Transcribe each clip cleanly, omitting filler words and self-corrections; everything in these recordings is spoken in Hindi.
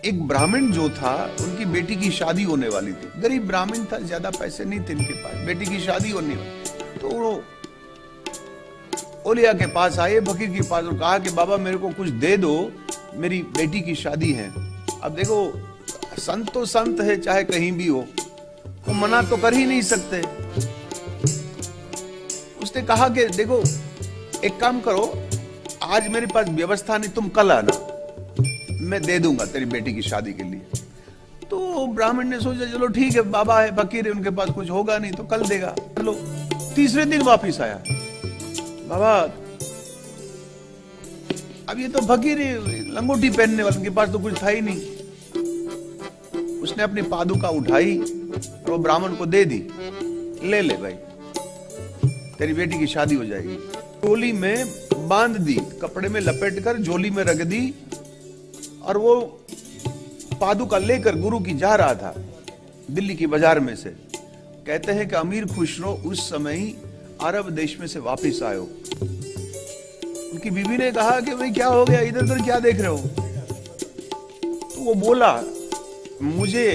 एक ब्राह्मण जो था, उनकी बेटी की शादी होने वाली थी। गरीब ब्राह्मण था, ज्यादा पैसे नहीं थे इनके पास, बेटी की शादी होने वाली। तो वो ओलिया के पास आए, फकीर के पास, और कहा कि बाबा मेरे को कुछ दे दो, मेरी बेटी की शादी है। अब देखो, संत तो संत है, चाहे कहीं भी हो, वो मना तो कर ही नहीं सकते। उसने कहा कि देखो एक काम करो, आज मेरे पास व्यवस्था नहीं, तुम कल आना, मैं दे दूंगा तेरी बेटी की शादी के लिए। तो ब्राह्मण ने सोचा चलो ठीक है, बाबा है, फकीर है, उनके पास कुछ होगा नहीं तो कल देगा। चलो तीसरे दिन वापिस आया, बाबा अब ये तो फकीर लंगोटी पहनने वाले, उनके पास तो कुछ था ही नहीं। उसने अपनी पादुका उठाई और वो ब्राह्मण को दे दी, ले ले भाई, तेरी बेटी की शादी हो जाएगी। झोली में बांध दी, कपड़े में लपेटकर झोली में रख दी, और वो पादुका लेकर गुरु की जा रहा था दिल्ली की बाजार में से। कहते हैं कि अमीर खुसरो उस समय ही अरब देश में से वापस आयो। उनकी बीवी ने कहा कि भाई क्या हो गया, इधर उधर क्या देख रहे हो? तो वो बोला, मुझे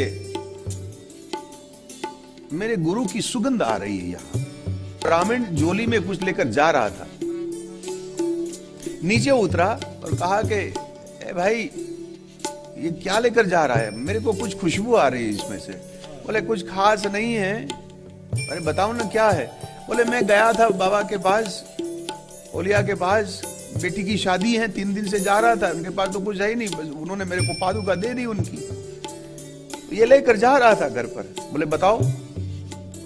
मेरे गुरु की सुगंध आ रही है यहां। ब्राह्मण झोली में कुछ लेकर जा रहा था, नीचे उतरा और कहा कि ए भाई ये क्या लेकर जा रहा है, मेरे को कुछ खुशबू आ रही है इसमें से। बोले कुछ खास नहीं है। अरे बताओ ना क्या है? बोले मैं गया था बाबा के पास, ओलिया के पास, बेटी की शादी है, 3 दिन से जा रहा था, उनके पास तो कुछ है ही नहीं, बस उन्होंने मेरे को पादुका दे दी उनकी, ये लेकर जा रहा था घर पर। बोले बताओ।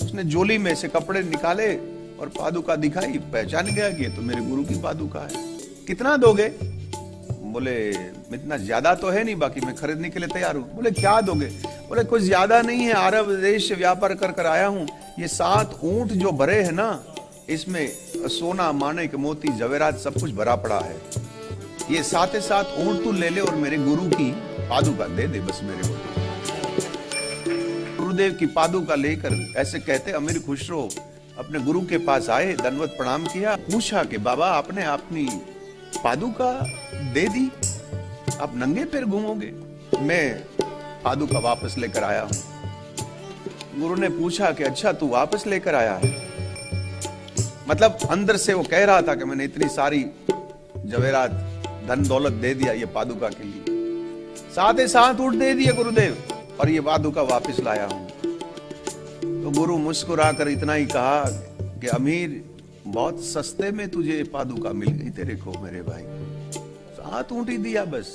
उसने झोली में से कपड़े निकाले और पादुका दिखाई, पहचान गया कि ये तो मेरे गुरु की पादुका है। कितना दोगे? बोले इतना ज्यादा तो है नहीं, बाकी मैं खरीदने के लिए तैयार हूं। बोले क्या दोगे? बोले कुछ ज्यादा नहीं है, अरब देश से व्यापार कर कर आया हूं, ये 7 ऊंट जो भरे हैं ना, इसमें सोना माणिक मोती जवेरात सब कुछ भरा पड़ा है, ये 7 ऊंट तू ले ले और मेरे गुरु की पादुका दे दे बस मेरे को। गुरुदेव की पादुका लेकर, ऐसे कहते अमीर खुसरो अपने गुरु के पास आए, दंडवत प्रणाम किया, पूछा कि बाबा आपने अपनी पादुका दे दी, आप नंगे पैर घूमोगे? मैं पादुका वापस लेकर आया हूं। गुरु ने पूछा कि अच्छा तू वापस लेकर आया है? मतलब अंदर से वो कह रहा था कि मैंने इतनी सारी जवेरात धन दौलत दे दिया ये पादुका के लिए, 7 ऊंट दे दिए गुरुदेव, और ये पादुका वापस लाया हूं। तो गुरु मुस्कुराकर इतना ही कहा कि अमीर बहुत सस्ते में तुझे पादुका मिल गई तेरे को मेरे भाई, 7 ऊंट ही दिया बस।